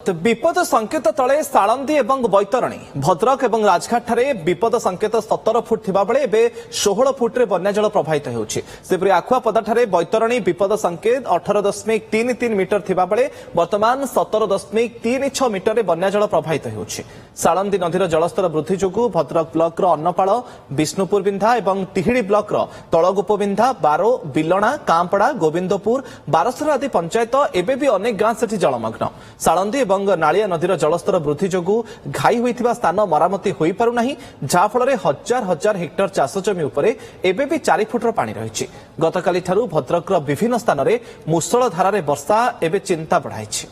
विपद संकेत तले साळंदी एवं बैतरणी भद्रक एवं राजघाट ठारे विपद संकेत 17 फुट थिबा बेले एबे 16 फुट रे बन्या जल प्रभावित हेउछि। सेपरि आखुआपदा ठारे बैतरणी विपद संकेत 18.33 मीटर थिबा बेले वर्तमान 17.36 मीटर रे बन्या जल प्रभावित हेउछि। साळंदी नदीर जलस्तर वृद्धि जोगु भद्रक ब्लॉक रो अन्नपाळ विष्णुपुर बिंधा एवं तिहिडी ब्लॉक रो तळगुप बिंधा बारो बिलणा कांपड़ा गोविंदपुर बारसर आदि पंचायत एबे भी अनेक गां सेठी जलमग्न। साळंदी एवं नालिया नदीर जलस्तर वृद्धि जोगु घाई होइथिबा स्थान मरामती होई पारु नाही, जा फଳରେ हजार हजार हेक्टर चाष जमी उपरे एबे भी 4 फुटर पानी रहिछि। गतकाली ठारू भद्रकर विभिन्न स्थान रे मुसळ धारारे वर्षा एबे चिंता बढ़ाइछि।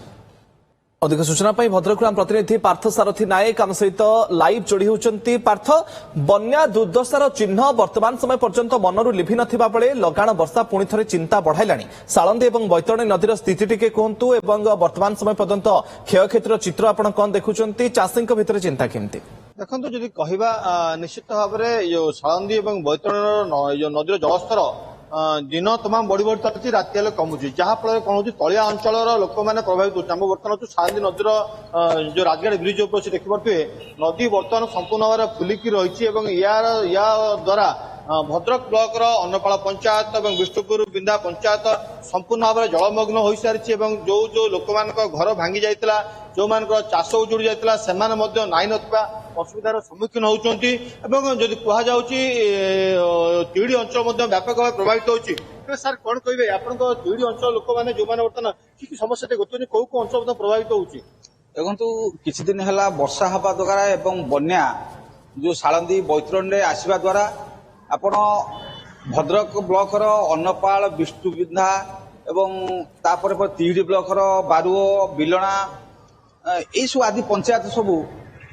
अधिक सूचना पाई भद्रक प्रतिनिधि पार्थ सारथी नायक आम सहित लाइव जोड़ी होती। पार्थ, बन्या दुर्दशार चिन्ह वर्तमान समय पर्यंत मनरू लिभि नथिबा बेले लगाण वर्षा पुणी थरे चिंता बढ़ाइलाणी। साळंदी एवं बैतरणी नदीर स्थिति टिके कहतु एवं वर्तमान समय पर्यंत क्षयक्षतिर चित्र आपण कौन देखुंती, चाषी भितर चिंता केमती? देखो जदि कहवा निश्चित भाव में साळंदी एवं बैतरणी नदीर जलस्तर दिन तमाम बढ़ी बढ़ी चलती, राति हेल्ले कमुची, जहाँफल कौन हो तलिया अंचल लोक मैंने प्रभावित होती। आम बर्तमान साळंदी नदीर जो राजघाट ब्रिज उपर देखिपे नदी बर्तमान संपूर्ण भाव में फुलिकी रही या द्वारा भद्रक ब्लॉक अन्नपाळ पंचायत और विष्णुपुर बिंदा पंचायत संपूर्ण भाव में जलमग्न हो सारी। जो जो लोक मान घर भांगी जाता, जो मान चाष उजुड़ी जाता से नाई नथिबा असुविधार सम्मुखीन होती। जदि कहुँ तिहिडी अंचल व्यापक भाव प्रभावित होती। सर कौन कहे आप तिहिडी अंचल लोक मैंने जो मैंने बर्तमान कि समस्या गोचर कौ कौ अंचल प्रभावित होती? देखु किछि दिन है वर्षा हवा द्वारा एवं बन्या जो साळंदी बैतरणी आसवा द्वारा आपण भद्रक ब्लॉक अन्नपाळ विष्णुबिंधा एवं तापर तिहिडी ब्लॉक बारुओ बिलणा यही सब आदि पंचायत सबू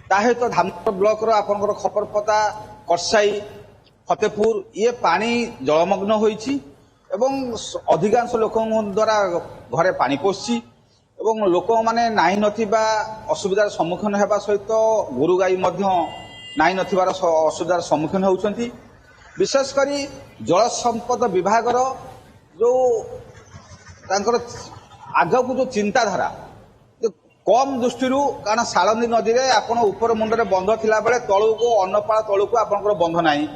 सहित धामनगर ब्लॉक आपंकर खपरपता करसाई फतेपुर ये पानी जलमग्न होइछि एवं अधिकांश लोक द्वारा घरे पानी पशि एवं लोक माने नाई नथिबा असुविधार सम्मुखीन हेबा सहित गोरु गाई मध्य नाई नथिबार असुविधार सम्मुखीन होउछन्ति। विशेष करी जल संपद विभाग जो आगक जो चिंताधारा कम दृष्टि कारण साळंदी नदी में आपण ऊपर मुंडे बंध थिला बेले तळुको अन्नपाळ तळुको आपनकर बंध नाही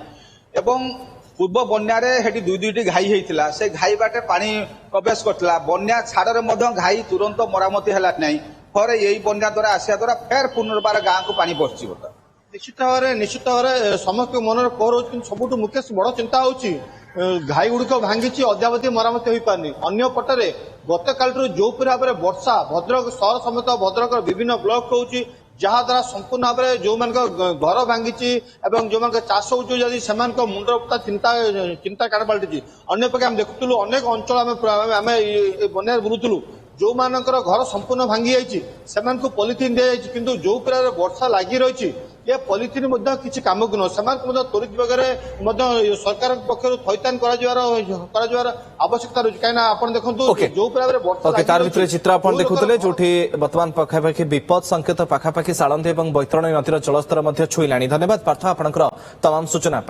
एवं पूर्व बन्या रे हेटी दुई दुईटी घाई होइतिला, से घाई बाटे पानी प्रवेश करथिला। बन्या छाड़रे मध्य घाई तुरंत मरामती हैला नाही, फरे यही बन्या द्वारा आसिया द्वारा फेर पुनर्बार गाँ को पानी पहुंची। निश्चित भाव में समस्त मन कह सबुठ मुख्य बड़ चिंता होची घाई गुड़िक भांगी अद्यावधि मरामती हो पारनी। अन्य पटरे गतकाल जो भाव में वर्षा भद्रक सहर समेत भद्रक विभिन्न ब्लॉक होची, जहाँ द्वारा संपूर्ण भाव में जो मान घर भांगी जो मान चाष उजुड़ी से मुंड चिंता कारण पलटि। अन्य पक्षे आम देखुलु अनेक अंचल आम बन्या बुलूलु जो मानकर घर संपूर्ण भांगी जाइए पॉलिथिन दि जाइए, किंतु जो प्रकार वर्षा लगी रही ये पॉलिथिन किसी काम को नुह त्वरित बेगे सरकार पक्ष थैतान कर आवश्यकता रही। कहीं आप देखो जो प्रकार चित्र आप देखुले जो बर्तमान पाखापाखि विपद संकेत पाखापाखि साळंदी और बैतरणी नदीर जलस्तर छुईला। धन्यवाद पार्थ आपंकर तमाम सूचना।